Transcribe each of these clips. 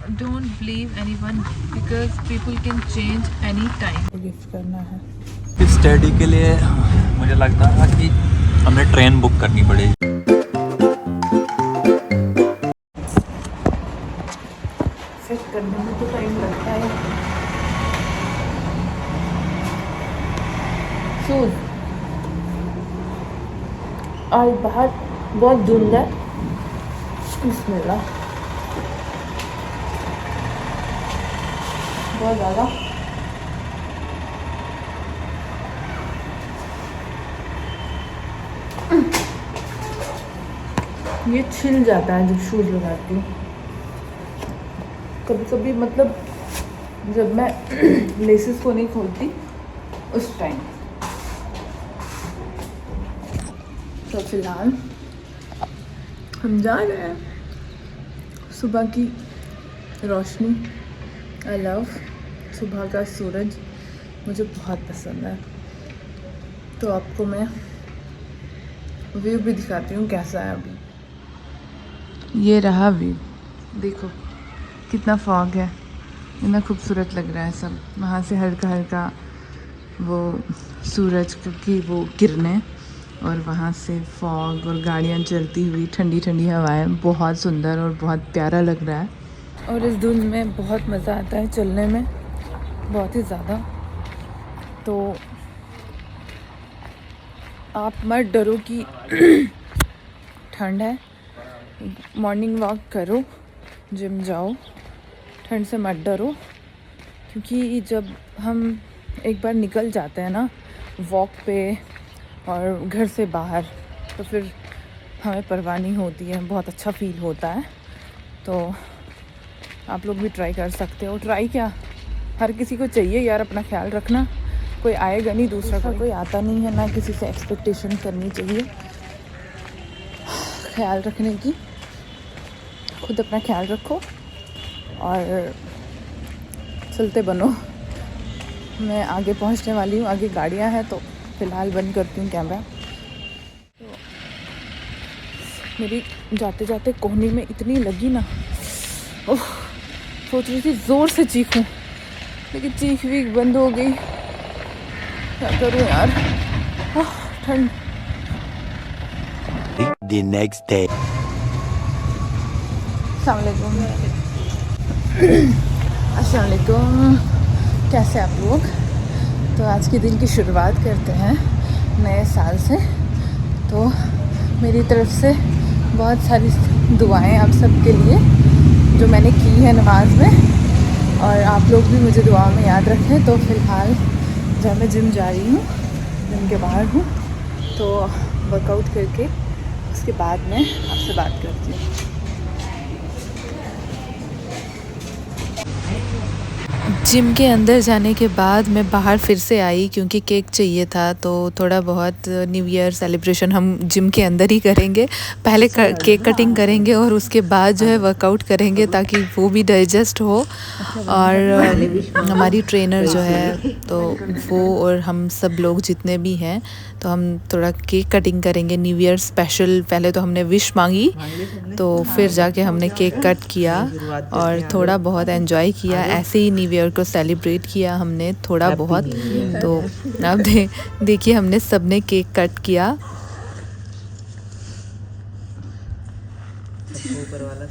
Don't believe anyone because people can change any time. Gift करना है इस study के लिए मुझे लगता है कि हमें ट्रेन बुक करनी पड़ेगी। फिट करने में तो टाइम लगता है। शूज आज बाहर बहुत धुंध है। बिस्मिल्लाह, बहुत ज़्यादा। ये छिल जाता है जब शूज़ लगाती हूँ कभी कभी, मतलब जब मैं लेसेस को नहीं खोलती उस टाइम। तो फिलहाल हम जा रहे हैं। सुबह की रोशनी, आई लव सुबह का सूरज, मुझे बहुत पसंद है। तो आपको मैं व्यू भी दिखाती हूँ कैसा है अभी। ये रहा व्यू, देखो कितना फॉग है, इतना खूबसूरत लग रहा है सब। वहाँ से हल्का हल्का वो सूरज की वो किरणें, और वहाँ से फॉग और गाड़ियाँ चलती हुई, ठंडी ठंडी हवाएं, बहुत सुंदर और बहुत प्यारा लग रहा है। और इस धुंध में बहुत मज़ा आता है चलने में, बहुत ही ज़्यादा। तो आप मत डरो कि ठंड है, मॉर्निंग वॉक करो, जिम जाओ, ठंड से मत डरो। क्योंकि जब हम एक बार निकल जाते हैं ना वॉक पे और घर से बाहर, तो फिर हमें परवाह नहीं होती है, बहुत अच्छा फील होता है। तो आप लोग भी ट्राई कर सकते हो। ट्राई क्या, हर किसी को चाहिए यार अपना ख्याल रखना। कोई आएगा नहीं, दूसरा कोई आता नहीं है, ना किसी से एक्सपेक्टेशन करनी चाहिए ख्याल रखने की। खुद अपना ख्याल रखो और चलते बनो। मैं आगे पहुंचने वाली हूँ, आगे गाड़ियाँ हैं, तो फ़िलहाल बंद करती हूँ कैमरा। तो मेरी जाते जाते कोहनी में इतनी लगी ना, ओह, सोच रही थी ज़ोर से चीखूं, लेकिन चीख भी बंद हो गई। क्या करूँ यार, ठंड। The next day. अस्सलाम वालेकुम, कैसे आप लोग। तो आज के दिन की शुरुआत करते हैं नए साल से। तो मेरी तरफ से बहुत सारी दुआएं आप सबके लिए जो मैंने की है नमाज में, और आप लोग भी मुझे दुआ में याद रखें। तो फ़िलहाल जब मैं जिम जा रही हूँ, जिम के बाहर हूँ, तो वर्कआउट करके उसके बाद मैं आपसे बात करती हूँ। जिम के अंदर जाने के बाद मैं बाहर फिर से आई क्योंकि केक चाहिए था। तो थोड़ा बहुत न्यू ईयर सेलिब्रेशन हम जिम के अंदर ही करेंगे। पहले केक कटिंग करेंगे और उसके बाद जो है वर्कआउट करेंगे, ताकि वो भी डाइजेस्ट हो। और हमारी ट्रेनर जो है तो वो और हम सब लोग जितने भी हैं, तो हम थोड़ा केक कटिंग करेंगे न्यू ईयर स्पेशल। पहले तो हमने विश मांगी, तो फिर जाके हमने केक कट किया और थोड़ा बहुत एंजॉय किया। ऐसे ही न्यू ईयर को सेलिब्रेट किया हमने थोड़ा बहुत। तो अब देखिए हमने सबने केक कट किया। ऊपर वाला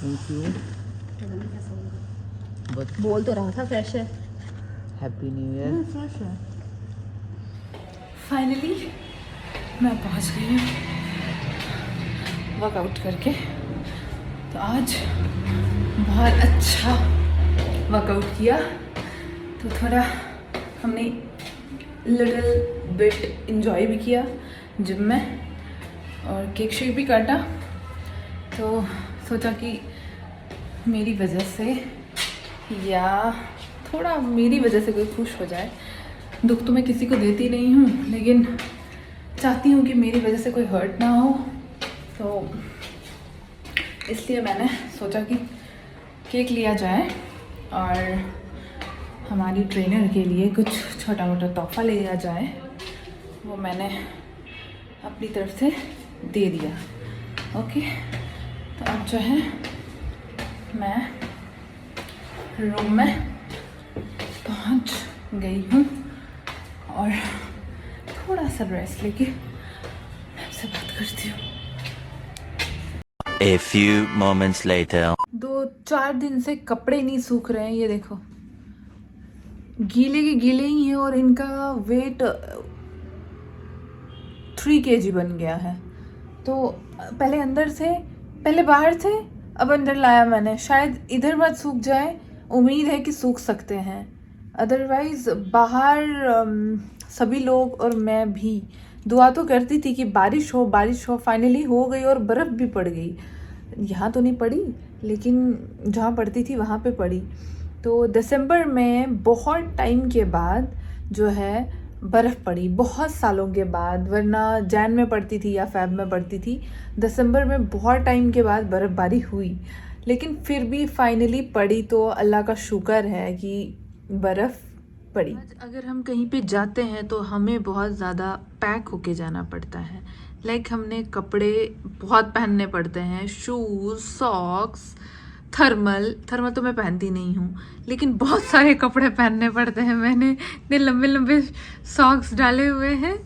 थैंक यू। बोल तो रहा था फ्रेश है। Happy new year. फ्रेश है। फाइनली मैं पहुंच गई हूँ वर्कआउट करके। तो आज बहुत अच्छा वर्कआउट किया, तो थोड़ा हमने लिटिल बिट इंजॉय भी किया जिम में, और केक शेक भी काटा। तो सोचा कि मेरी वजह से या थोड़ा मेरी वजह से कोई खुश हो जाए। दुख तो मैं किसी को देती नहीं हूँ, लेकिन चाहती हूँ कि मेरी वजह से कोई हर्ट ना हो। तो इसलिए मैंने सोचा कि केक लिया जाए और हमारी ट्रेनर के लिए कुछ छोटा मोटा तोहफा ले लिया जाए। वो मैंने अपनी तरफ से दे दिया। ओके, तो अब जो है मैं रूम में पहुंच गई हूँ और थोड़ा सा रेस्ट लेके आपसे बात करती हूँ। A few moments later. 2-4 दिन से कपड़े नहीं सूख रहे हैं, ये देखो गीले के गीले ही हैं और इनका वेट 3 kg बन गया है। तो पहले अंदर से, पहले बाहर थे, अब अंदर लाया मैंने। शायद इधर मत सूख जाए, उम्मीद है कि सूख सकते हैं। अदरवाइज बाहर सभी लोग और मैं भी दुआ तो करती थी कि बारिश हो बारिश हो। फाइनली हो गई और बर्फ़ भी पड़ गई। यहाँ तो नहीं पड़ी, लेकिन जहाँ पड़ती थी वहाँ पे पड़ी। तो दिसंबर में बहुत टाइम के बाद जो है बर्फ़ पड़ी, बहुत सालों के बाद, वरना जैन में पड़ती थी या फ़ेब में पड़ती थी। दिसंबर में बहुत टाइम के बाद बर्फ़बारी हुई, लेकिन फिर भी फाइनली पड़ी, तो अल्लाह का शुक्र है कि बर्फ़ पड़ी। अगर हम कहीं पे जाते हैं तो हमें बहुत ज़्यादा पैक होके जाना पड़ता है। लाइक हमने कपड़े बहुत पहनने पड़ते हैं, शूज़, सॉक्स, थर्मल तो मैं पहनती नहीं हूँ, लेकिन बहुत सारे कपड़े पहनने पड़ते हैं। मैंने इतने लंबे लंबे सॉक्स डाले हुए हैं।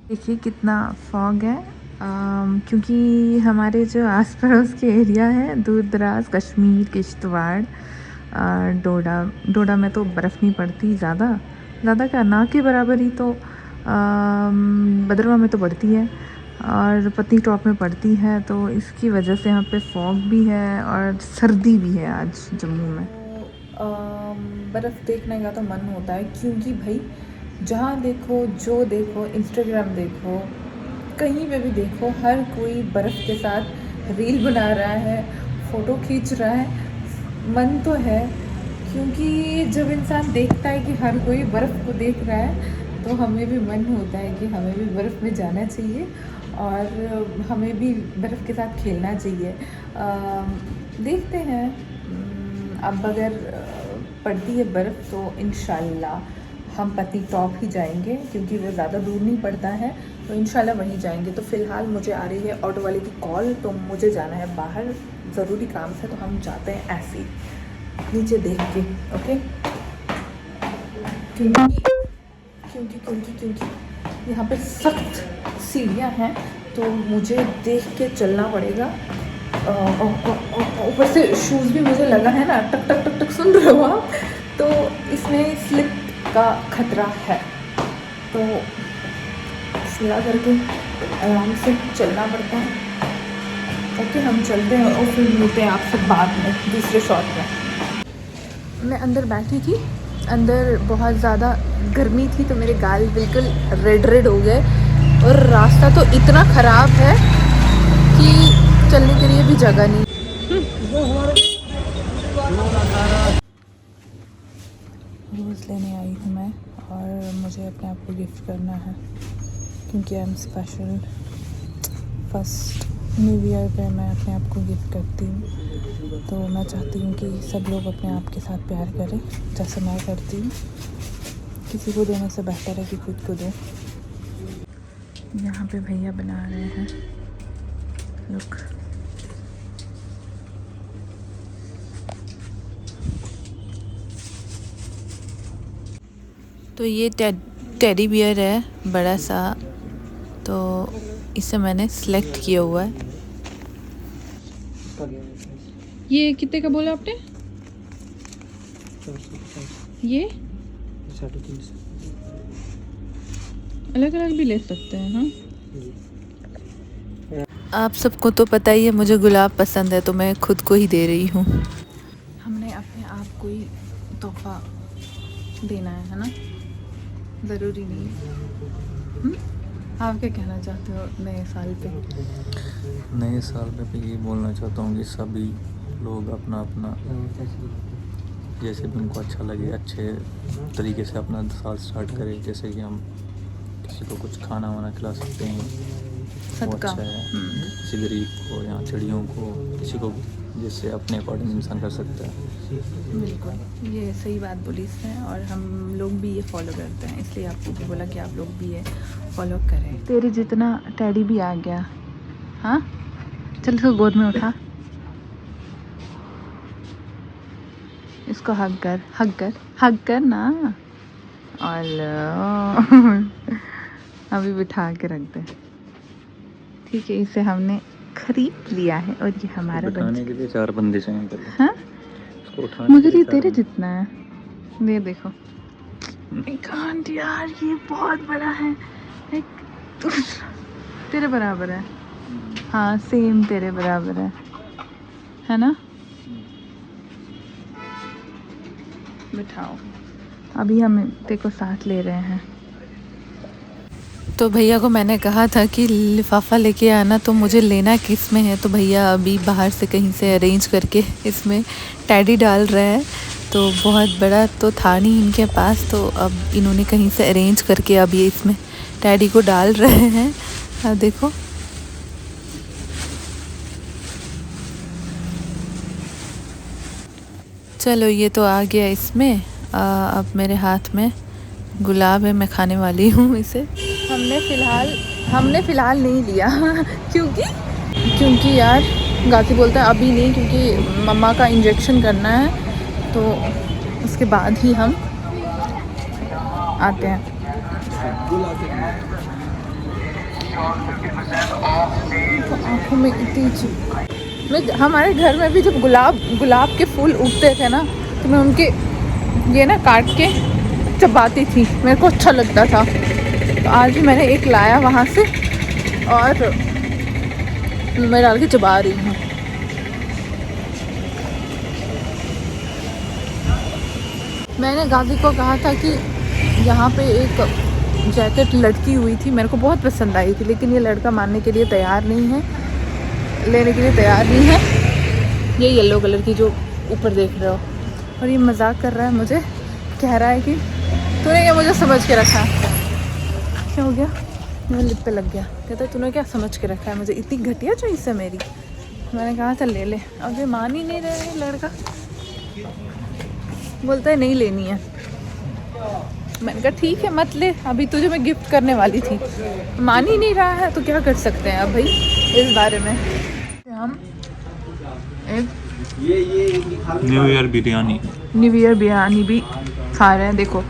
देखिए कितना फॉग है, क्योंकि हमारे जो आस पड़ोस के एरिया है, दूर दराज, कश्मीर, किश्तवाड़, डोडा में तो बर्फ़ नहीं पड़ती ज़्यादा क्या, ना के बराबर ही। तो भद्रवाह में तो पड़ती है और पत्नी टॉप में पड़ती है, तो इसकी वजह से यहाँ पे फॉग भी है और सर्दी भी है आज जम्मू में। बर्फ़ देखने का तो मन होता है, क्योंकि भाई जहाँ देखो, जो देखो, इंस्टाग्राम देखो, कहीं पे भी देखो, हर कोई बर्फ़ के साथ रील बना रहा है, फ़ोटो खींच रहा है। मन तो है, क्योंकि जब इंसान देखता है कि हर कोई बर्फ़ को देख रहा है, तो हमें भी मन होता है कि हमें भी बर्फ़ में जाना चाहिए और हमें भी बर्फ़ के साथ खेलना चाहिए। देखते हैं, अब अगर पड़ती है बर्फ़ तो इंशाल्लाह हम पत्नी टॉप ही जाएंगे, क्योंकि वो ज़्यादा दूर नहीं पड़ता है, तो इंशाल्लाह वहीं जाएंगे। तो फ़िलहाल मुझे आ रही है ऑटो वाले की कॉल, तो मुझे जाना है बाहर, ज़रूरी काम से, तो हम जाते हैं ऐसे ही नीचे देख के। ओके, क्योंकि यहाँ पे सख्त सीढ़ियाँ हैं, तो मुझे देख के चलना पड़ेगा। ऊपर से शूज़ भी मुझे लगा है ना, टक टक टक टक सुन रहे हो आप, तो इसमें स्लिप का खतरा है, तो सिला करके आराम से चलना पड़ता है। ओके, हम चलते हैं और फिर मिलते हैं आपसे बाद में दूसरे शॉट में। मैं अंदर बैठी थी, अंदर बहुत ज़्यादा गर्मी थी, तो मेरे गाल बिल्कुल रेड हो गए और रास्ता तो इतना ख़राब है कि चलने के लिए भी जगह नहीं। रोज़ लेने आई हूँ मैं, और मुझे अपने आप को गिफ्ट करना है, क्योंकि I am special. First new year पे मैं अपने आप को गिफ्ट करती हूँ, तो मैं चाहती हूँ कि सब लोग अपने आप के साथ प्यार करें, जैसे मैं करती हूँ। किसी को देने से बेहतर है कि खुद को दो। यहाँ पे भैया बना रहे हैं, लुक। तो ये टेडी बियर है, बड़ा सा, तो इसे मैंने सेलेक्ट किया हुआ है। ये कितने का बोला आपने? ये 350 अलग अलग भी ले सकते हैं। हाँ, आप सबको तो पता ही है मुझे गुलाब पसंद है, तो मैं खुद को ही दे रही हूँ। हमने अपने आप को ही तोहफा देना है ना, ज़रूरी नहीं है। आप क्या कहना चाहते हो नए साल पे? नए साल में मैं ये बोलना चाहता हूँ कि सभी लोग अपना अपना जैसे भी उनको अच्छा लगे, अच्छे तरीके से अपना साल स्टार्ट करें। जैसे कि हम किसी को कुछ खाना वाना खिला सकते हैं, वो सदका। अच्छा है। किसी गरीब को या चिड़ियों को, किसी को, जिससे अपने अकॉर्डिंग इंसान कर सकता है। बिल्कुल, ये सही बात बोली इसने, और हम लोग भी ये फॉलो करते हैं, इसलिए आपको भी बोला कि आप लोग भी ये फॉलो करें। तेरे जितना टैडी भी आ गया। हाँ चल इसको गोद में उठा, इसको हग कर, हग कर, हग कर ना। और अभी बिठा के रख दे। ठीक है, इसे हमने खरीद लिया है और ये हमारा बिठाने के लिए 4 बंदे चाहिए पहले। हाँ मगर ये तेरे जितना है। ये देखो कांट यार, ये बहुत बड़ा है। एक दूसरा तेरे बराबर है। हाँ सेम तेरे बराबर है ना। बिठाओ। अभी हम तेरे को साथ ले रहे हैं। तो भैया को मैंने कहा था कि लिफाफा लेके आना, तो मुझे लेना किस में है। तो भैया अभी बाहर से कहीं से अरेंज करके इसमें टैडी डाल रहे हैं। तो बहुत बड़ा तो था नहीं इनके पास, तो अब इन्होंने कहीं से अरेंज करके अब ये इसमें टैडी को डाल रहे हैं। अब देखो चलो ये तो आ गया इसमें। अब मेरे हाथ में गुलाब है, मैं खाने वाली हूँ इसे। हमने फ़िलहाल नहीं लिया क्योंकि यार गाती बोलता है अभी नहीं, क्योंकि मम्मा का इंजेक्शन करना है, तो उसके बाद ही हम आते हैं। तो आँखों में इतनी हमारे घर में भी जब गुलाब के फूल उगते थे ना, तो मैं उनके ये ना काट के चबाती थी, मेरे को अच्छा लगता था। तो आज भी मैंने एक लाया वहाँ से और मैं डाल के चबा रही हूँ। मैंने गादी को कहा था कि यहाँ पे एक जैकेट लटकी हुई थी, मेरे को बहुत पसंद आई थी, लेकिन ये लड़का मानने के लिए तैयार नहीं है, लेने के लिए तैयार नहीं है। ये येलो कलर की जो ऊपर देख रहे हो, और ये मजाक कर रहा है मुझे, कह रहा है कि तूने क्या मुझे समझ के रखा है। क्या हो गया? मेरे लिप पे लग गया। कहता है तूने क्या समझ के रखा है मुझे, इतनी घटिया चॉइस है मेरी। मैंने कहा था ले ले, अब ये मान ही नहीं रहा है लड़का, बोलता है नहीं लेनी है। मैंने कहा ठीक है मत ले, अभी तुझे मैं गिफ्ट करने वाली थी। मान ही नहीं रहा है तो क्या कर सकते हैं अब भाई इस बारे में। हम एक न्यू ईयर बिरयानी भी खा रहे हैं। देखो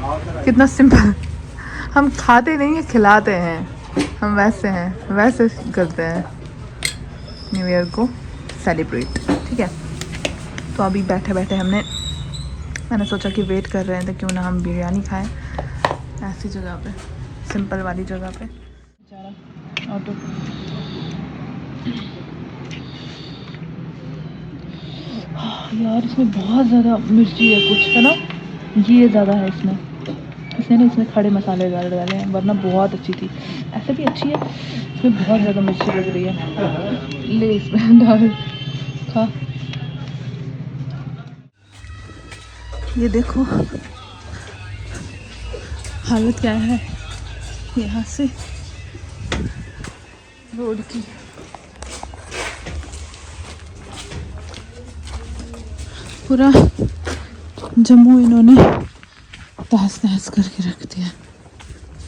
कितना सिंपल, हम खाते नहीं है खिलाते हैं, हम वैसे हैं, वैसे करते हैं न्यू ईयर को सेलिब्रेट। ठीक है, तो अभी बैठे बैठे मैंने सोचा कि वेट कर रहे हैं तो क्यों ना हम बिरयानी खाएं ऐसी जगह पे, सिंपल वाली जगह पे। बेचारा ऑटो यार, इसमें बहुत ज़्यादा मिर्ची है कुछ, है ना, ये ज़्यादा है इसमें ना इसमें खड़े मसाले डाले हैं, वरना बहुत अच्छी थी। ऐसे भी अच्छी है, इसमें बहुत ज़्यादा मिर्ची लग रही है। ले इसमें डाल खा। ये देखो हालत क्या है यहाँ से रोड की। पूरा जम्मू इन्होंने तहस नहस करके रख दिया।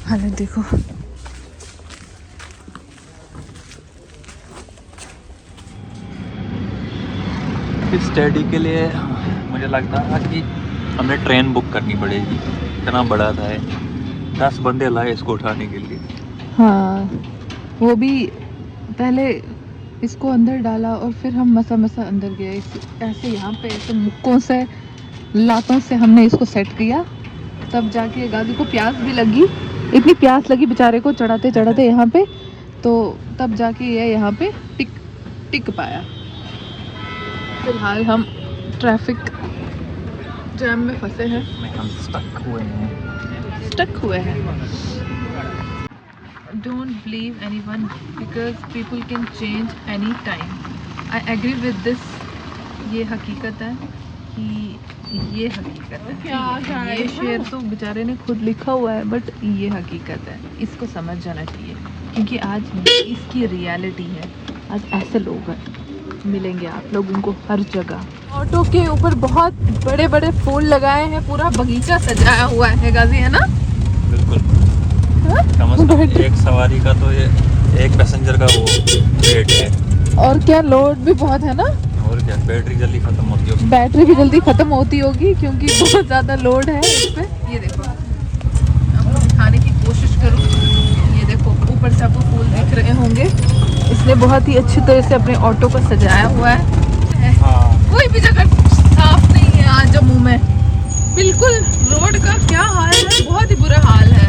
हालत देखो। इस स्टडी के लिए मुझे लगता था कि हमें ट्रेन बुक करनी पड़ेगी, इतना बड़ा था है, 10 बंदे लाए इसको उठाने के लिए। हाँ वो भी पहले इसको अंदर डाला और फिर हम मसा अंदर गए। ऐसे यहाँ पे ऐसे मुक्कों से लातों से हमने इसको सेट किया, तब जाके गादी को प्यास भी लगी, इतनी प्यास लगी बेचारे को चढ़ाते चढ़ाते यहाँ पे, तो तब जाके ये यहाँ पे टिक पाया। फिलहाल हम ट्रैफिक जैम में फंसे हैं, हम स्टक हुए हैं। Don't believe anyone because people can change any time. I agree with this. ये हकीकत है कि ये हकीकत है। ये शेर तो बेचारे ने खुद लिखा हुआ है, बट ये हकीकत है, इसको समझ जाना चाहिए, क्योंकि आज इसकी रियलिटी है। आज ऐसे लोग हैं, मिलेंगे आप लोगों को हर जगह। ऑटो के ऊपर बहुत बड़े बड़े फूल लगाए हैं, पूरा बगीचा सजाया हुआ है गाजी, है ना? बिल्कुल। कम से कम एक सवारी का तो ये एक पैसेंजर का वो रेट है। और क्या लोड भी बहुत है ना, और क्या, बैटरी जल्दी खत्म होती है। बैटरी भी जल्दी खत्म होती होगी क्योंकि बहुत ज़्यादा लोड है इस पे। ये देखो, आपको दिखाने की कोशिश करूँ, ये देखो ऊपर से आपको फूल दिख रहे होंगे। इसने बहुत ही अच्छी तरह से अपने ऑटो को सजाया हुआ है। हाँ। कोई भी जगह साफ नहीं है आज जम्मू में, बिल्कुल रोड का क्या हाल है, बहुत ही बुरा हाल है।